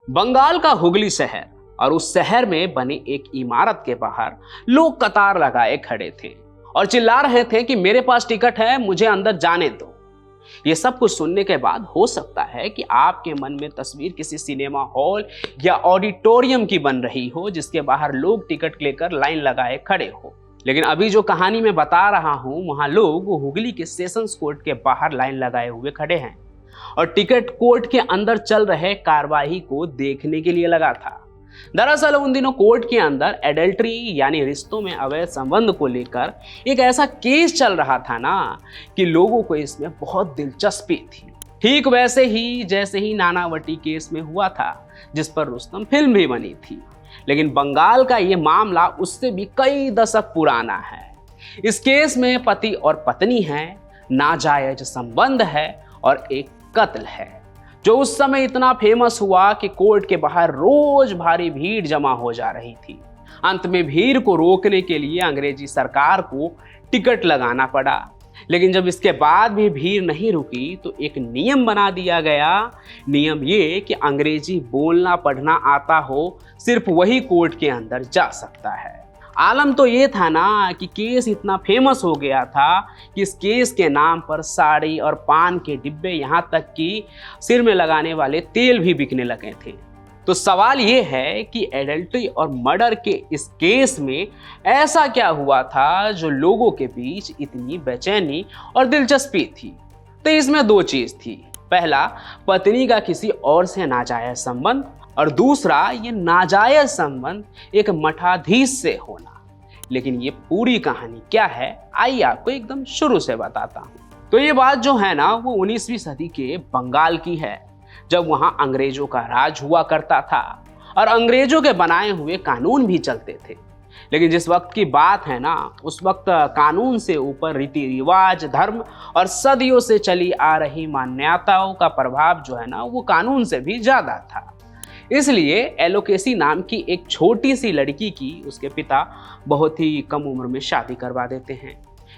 बंगाल का हुगली शहर और उस शहर में बनी एक इमारत के बाहर लोग कतार लगाए खड़े थे और चिल्ला रहे थे कि मेरे पास टिकट है, मुझे अंदर जाने दो। ये सब कुछ सुनने के बाद हो सकता है कि आपके मन में तस्वीर किसी सिनेमा हॉल या ऑडिटोरियम की बन रही हो, जिसके बाहर लोग टिकट लेकर लाइन लगाए खड़े हो। लेकिन अभी जो कहानी मैं बता रहा हूं, वहां लोग हुगली के सेशंस कोर्ट के बाहर लाइन लगाए हुए खड़े हैं और टिकट कोर्ट के अंदर चल रहे कार्रवाई को देखने के लिए लगा था। दरअसल उन दिनों कोर्ट के अंदर एडल्ट्री यानी रिश्तों में अवैध संबंध को लेकर एक ऐसा केस चल रहा था ना कि लोगों को इसमें बहुत दिलचस्पी थी। ठीक वैसे ही जैसे ही नानावटी केस में हुआ था, जिस पर रुस्तम फिल्म भी बनी थी। लेकिन बंगाल का ये मामला उससे भी कई दशक पुराना है। इस केस में पति और पत्नी हैं, नाजायज संबंध है और एक कत्ल है, जो उस समय इतना फेमस हुआ कि कोर्ट के बाहर रोज भारी भीड़ जमा हो जा रही थी। अंत में भीड़ को रोकने के लिए अंग्रेजी सरकार को टिकट लगाना पड़ा। लेकिन जब इसके बाद भी भीड़ नहीं रुकी तो एक नियम बना दिया गया। नियम ये कि अंग्रेजी बोलना पढ़ना आता हो, सिर्फ वही कोर्ट के अंदर जा सकता है। आलम तो ये था ना कि केस इतना फेमस हो गया था कि इस केस के नाम पर साड़ी और पान के डिब्बे, यहाँ तक कि सिर में लगाने वाले तेल भी बिकने लगे थे। तो सवाल ये है कि एडल्ट्री और मर्डर के इस केस में ऐसा क्या हुआ था जो लोगों के बीच इतनी बेचैनी और दिलचस्पी थी। तो इसमें दो चीज थी। पहला, पत्नी का किसी और से नाजायज संबंध, और दूसरा, ये नाजायज संबंध एक मठाधीश से होना। लेकिन ये पूरी कहानी क्या है, आइए आपको एकदम शुरू से बताता हूँ। तो ये बात जो है ना, वो 19वीं सदी के बंगाल की है, जब वहाँ अंग्रेजों का राज हुआ करता था और अंग्रेजों के बनाए हुए कानून भी चलते थे। लेकिन जिस वक्त की बात है ना, उस वक्त कानून से ऊपर रीति रिवाज, धर्म और सदियों से चली आ रही मान्यताओं का प्रभाव जो है ना, वो कानून से भी ज्यादा था। इसलिए एलोकेसी नाम की एक छोटी सी लड़की की उसके पिता बहुत ही कम उम्र में शादी करवा देते हैं,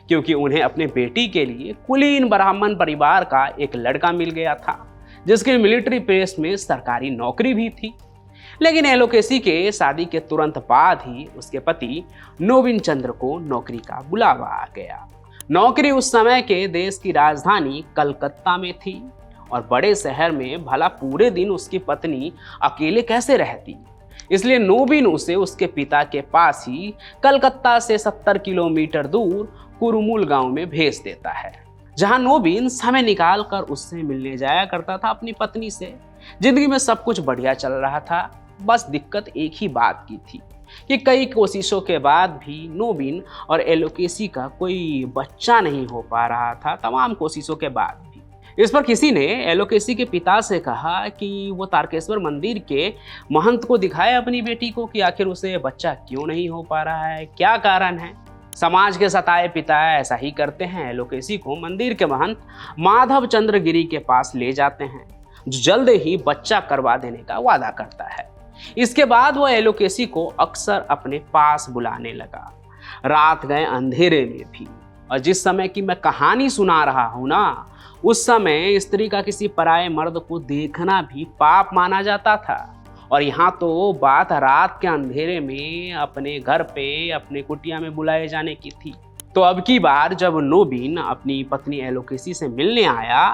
क्योंकि उन्हें अपने बेटी के लिए कुलीन ब्राह्मण परिवार का एक लड़का मिल गया था, जिसके मिलिट्री प्रेस में सरकारी नौकरी भी थी। लेकिन एलोकेसी के शादी के तुरंत बाद ही उसके पति नोबिन चंद्र को नौकरी का बुलावा आ गया। नौकरी उस समय के देश की राजधानी कलकत्ता में थी और बड़े शहर में भला पूरे दिन उसकी पत्नी अकेले कैसे रहती। इसलिए नोबिन उसे उसके पिता के पास ही कलकत्ता से 70 किलोमीटर दूर कुरुमुल गांव में भेज देता है, जहां नोबिन समय निकाल कर उससे मिलने जाया करता था अपनी पत्नी से। जिंदगी में सब कुछ बढ़िया चल रहा था, बस दिक्कत एक ही बात की थी कि कई कोशिशों के बाद भी नोबिन और एलोकेसी का कोई बच्चा नहीं हो पा रहा था। तमाम कोशिशों के बाद भी इस पर किसी ने एलोकेसी के पिता से कहा कि वो तारकेश्वर मंदिर के महंत को दिखाए अपनी बेटी को कि आखिर उसे बच्चा क्यों नहीं हो पा रहा है, क्या कारण है। समाज के सताए पिता ऐसा ही करते हैं। एलोकेसी को मंदिर के महंत माधव चंद्र गिरी के पास ले जाते हैं, जो जल्द ही बच्चा करवा देने का वादा करता है। इसके बाद वो एलोकेसी को अक्सर अपने पास बुलाने लगा, रात गए अंधेरे में भी। और जिस समय की मैं कहानी सुना रहा हूं ना, उस समय स्त्री का किसी पराये मर्द को देखना भी पाप माना जाता था। और यहाँ तो बात रात के अंधेरे में अपने घर पे अपने कुटिया में बुलाए जाने की थी। तो अब की बार जब नोबिन अपनी पत्नी एलोकेसी से मिलने आया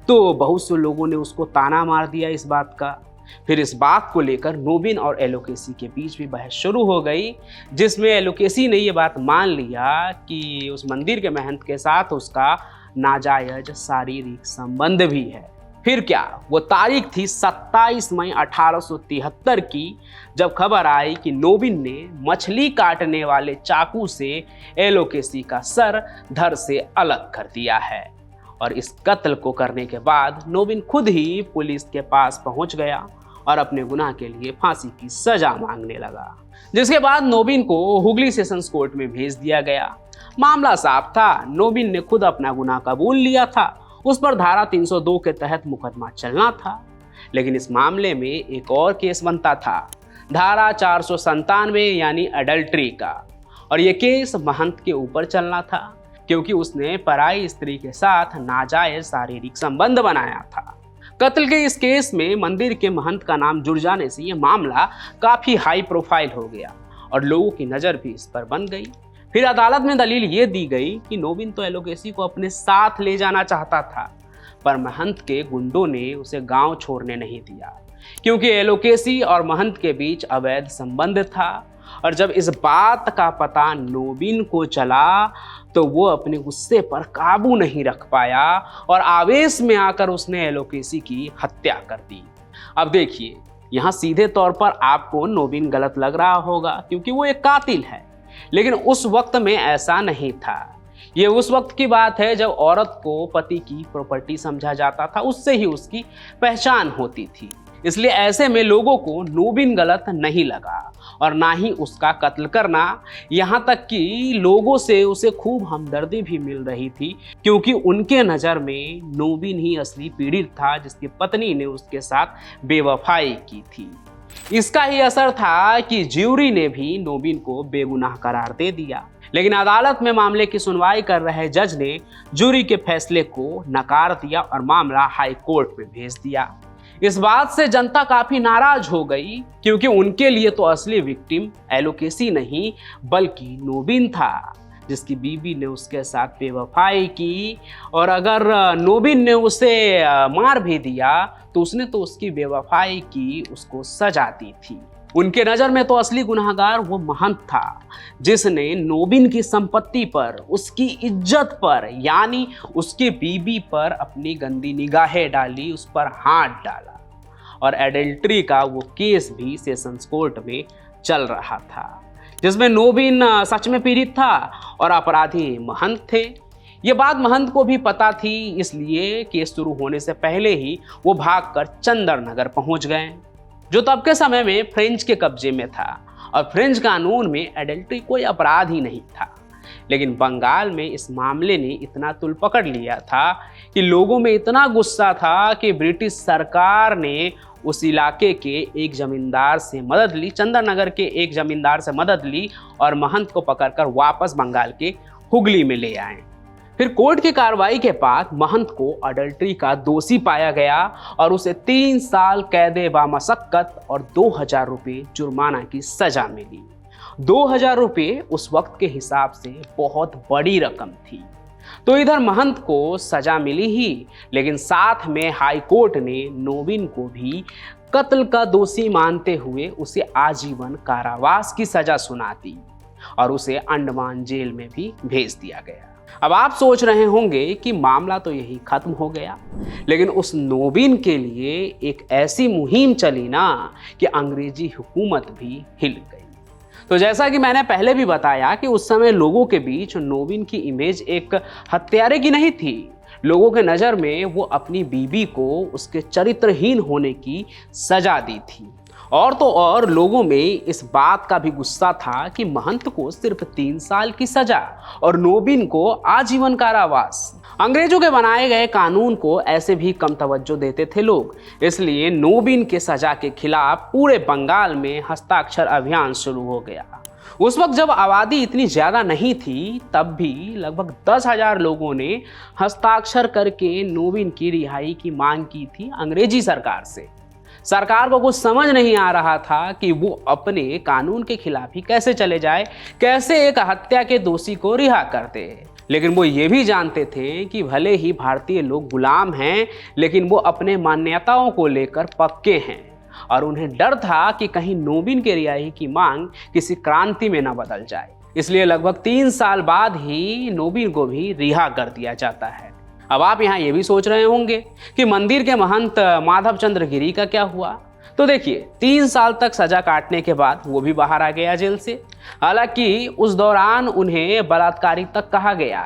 तो बहुत से लोगों ने उसको ताना मार दिया इस बात का। फिर इस बात को लेकर नोबिन और एलोकेसी के बीच भी बहस शुरू हो गई, जिसमें एलोकेसी ने ये बात मान लिया कि उस मंदिर के महंत के साथ उसका नाजायज शारीरिक संबंध भी है। फिर क्या, वो तारीख थी 27 मई 1873 की, जब खबर आई कि नोबिन ने मछली काटने वाले चाकू से एलोकेसी का सर धड़ से अलग कर दिया है। और इस कत्ल को करने के बाद नोबिन खुद ही पुलिस के पास पहुंच गया और अपने गुनाह के लिए फांसी की सजा मांगने लगा, जिसके बाद नोबिन को हुगली सेशंस कोर्ट में भेज दिया गया। मामला साफ था, नोबिन ने खुद अपना गुनाह कबूल लिया था। उस पर धारा 302 के तहत मुकदमा चलना था। लेकिन इस मामले में एक और केस बनता था, धारा 497 यानी अडल्ट्री का। और ये केस महंत के ऊपर चलना था, क्योंकि उसने पराई स्त्री के साथ नाजायज शारीरिक संबंध बनाया था। कत्ल के इस केस में मंदिर के महंत का नाम जुड़ जाने से यह मामला काफी हाई प्रोफाइल हो गया और लोगों की नजर भी इस पर बन गई। फिर अदालत में दलील ये दी गई कि नोबिन तो एलोकेसी को अपने साथ ले जाना चाहता था, पर महंत के गुंडों ने उसे गांव छोड़ने नहीं दिया, क्योंकि एलोकेसी और महंत के बीच अवैध संबंध था। और जब इस बात का पता नोबिन को चला तो वो अपने गुस्से पर काबू नहीं रख पाया और आवेश में आकर उसने एलोकेसी की हत्या कर दी। अब देखिए, यहाँ सीधे तौर पर आपको नोबिन गलत लग रहा होगा क्योंकि वो एक कातिल है, लेकिन उस वक्त में ऐसा नहीं था। ये उस वक्त की बात है जब औरत को पति की प्रॉपर्टी समझा जाता था, उससे ही उसकी पहचान होती थी। इसलिए ऐसे में लोगों को नोबिन गलत नहीं लगा और ना ही उसका कत्ल करना। यहाँ तक कि लोगों से उसे खूब हमदर्दी भी मिल रही थी, क्योंकि उनके नज़र में नोबिन ही असली पीड़ित था जिसकी पत्नी ने उसके साथ बेवफाई की थी। इसका ही असर था कि ज्यूरी ने भी नोबिन को बेगुनाह करार दे दिया, लेकिन अदालत में मामले की सुनवाई कर रहे जज ने ज्यूरी के फैसले को नकार दिया और मामला हाई कोर्ट में भेज दिया। इस बात से जनता काफी नाराज हो गई, क्योंकि उनके लिए तो असली विक्टिम एलोकेसी नहीं बल्कि नोबिन था, जिसकी बीबी ने उसके साथ बेवफाई की। और अगर नोबिन ने उसे मार भी दिया तो उसने तो उसकी बेवफाई की उसको सजा दी थी। उनके नज़र में तो असली गुनहगार वो महंत था, जिसने नोबिन की संपत्ति पर, उसकी इज्जत पर, यानी उसकी बीबी पर अपनी गंदी निगाहें डाली, उस पर हाथ डाला। और एडल्ट्री का वो केस भी सेशंस कोर्ट में चल रहा था, जिसमें नोबिन सच में पीड़ित था और अपराधी महंत थे। ये बात महंत को भी पता थी, इसलिए केस शुरू होने से पहले ही वो भागकर चंदरनगर पहुंच गए, जो तब के समय में फ्रेंच के कब्जे में था और फ्रेंच कानून में एडल्ट्री कोई अपराध ही नहीं था। लेकिन बंगाल में इस मामले ने इतना तुल पकड़ लिया था कि लोगों में इतना गुस्सा था कि ब्रिटिश सरकार ने उस इलाके के एक जमींदार से मदद ली, चंदरनगर के एक जमींदार से मदद ली और महंत को पकड़कर वापस बंगाल के हुगली में ले आए। फिर कोर्ट की कार्रवाई के बाद महंत को अडल्ट्री का दोषी पाया गया और उसे 3 साल कैदे बामशक्कत और 2000 रुपये जुर्माना की सजा मिली। 2000 रुपये उस वक्त के हिसाब से बहुत बड़ी रकम थी। तो इधर महंत को सजा मिली ही, लेकिन साथ में हाई कोर्ट ने नोबिन को भी कत्ल का दोषी मानते हुए उसे आजीवन कारावास की सजा सुना दी और उसे अंडमान जेल में भी भेज दिया गया। अब आप सोच रहे होंगे कि मामला तो यही खत्म हो गया, लेकिन उस नोबिन के लिए एक ऐसी मुहिम चली ना कि अंग्रेजी हुकूमत भी हिल गई। तो जैसा कि मैंने पहले भी बताया कि उस समय लोगों के बीच नोबिन की इमेज एक हत्यारे की नहीं थी। लोगों के नज़र में वो अपनी बीबी को उसके चरित्रहीन होने की सजा दी थी। और तो और लोगों में इस बात का भी गुस्सा था कि महंत को सिर्फ 3 साल की सजा और नोबिन को आजीवन कारावास। अंग्रेजों के बनाए गए कानून को ऐसे भी कम तवज्जो देते थे लोग, इसलिए नोबिन के सजा के खिलाफ पूरे बंगाल में हस्ताक्षर अभियान शुरू हो गया। उस वक्त जब आबादी इतनी ज़्यादा नहीं थी, तब भी लगभग 10,000 लोगों ने हस्ताक्षर करके नोबिन की रिहाई की मांग की थी अंग्रेजी सरकार से। सरकार को कुछ समझ नहीं आ रहा था कि वो अपने कानून के खिलाफ ही कैसे चले जाए, कैसे एक हत्या के दोषी को रिहा कर दे। लेकिन वो ये भी जानते थे कि भले ही भारतीय लोग गुलाम हैं, लेकिन वो अपने मान्यताओं को लेकर पक्के हैं और उन्हें डर था कि कहीं नोबिन के रिहाई की मांग किसी क्रांति में न बदल जाए। इसलिए लगभग 3 साल बाद ही नोबिन को भी रिहा कर दिया जाता है। अब आप यहाँ ये भी सोच रहे होंगे कि मंदिर के महंत माधव चंद्र गिरी का क्या हुआ। तो देखिए, 3 साल तक सजा काटने के बाद वो भी बाहर आ गया जेल से। हालांकि उस दौरान उन्हें बलात्कारी तक कहा गया,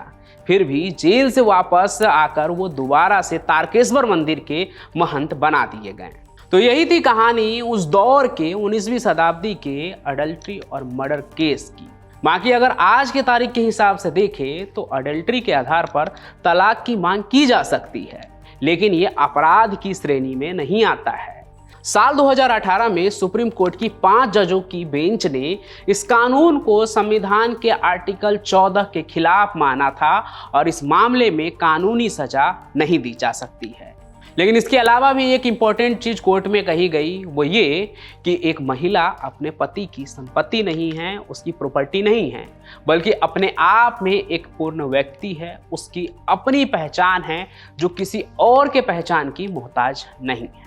फिर भी जेल से वापस आकर वो दोबारा से तारकेश्वर मंदिर के महंत बना दिए गए। तो यही थी कहानी उस दौर के 19वीं शताब्दी के अडल्ट्री और मर्डर केस की। बाकी अगर आज के तारीख के हिसाब से देखें तो अडल्ट्री के आधार पर तलाक की मांग की जा सकती है, लेकिन ये अपराध की श्रेणी में नहीं आता है। साल 2018 में सुप्रीम कोर्ट की 5 जजों की बेंच ने इस कानून को संविधान के आर्टिकल 14 के खिलाफ माना था और इस मामले में कानूनी सजा नहीं दी जा सकती है। लेकिन इसके अलावा भी एक इम्पॉर्टेंट चीज कोर्ट में कही गई, वो ये कि एक महिला अपने पति की संपत्ति नहीं है, उसकी प्रॉपर्टी नहीं है, बल्कि अपने आप में एक पूर्ण व्यक्ति है, उसकी अपनी पहचान है जो किसी और के पहचान की मोहताज नहीं है।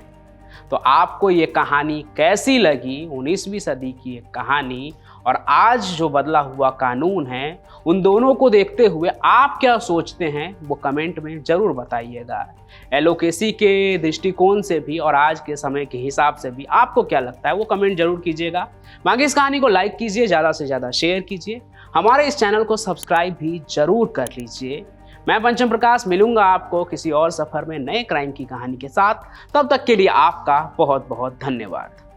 तो आपको ये कहानी कैसी लगी, 19वीं सदी की एक कहानी और आज जो बदला हुआ कानून है, उन दोनों को देखते हुए आप क्या सोचते हैं वो कमेंट में ज़रूर बताइएगा। एलोकेसी के दृष्टिकोण से भी और आज के समय के हिसाब से भी आपको क्या लगता है वो कमेंट जरूर कीजिएगा। बाकी इस कहानी को लाइक कीजिए, ज़्यादा से ज़्यादा शेयर कीजिए, हमारे इस चैनल को सब्सक्राइब भी जरूर कर लीजिए। मैं पंचम प्रकाश मिलूंगा आपको किसी और सफर में नए क्राइम की कहानी के साथ। तब तक के लिए आपका बहुत बहुत धन्यवाद।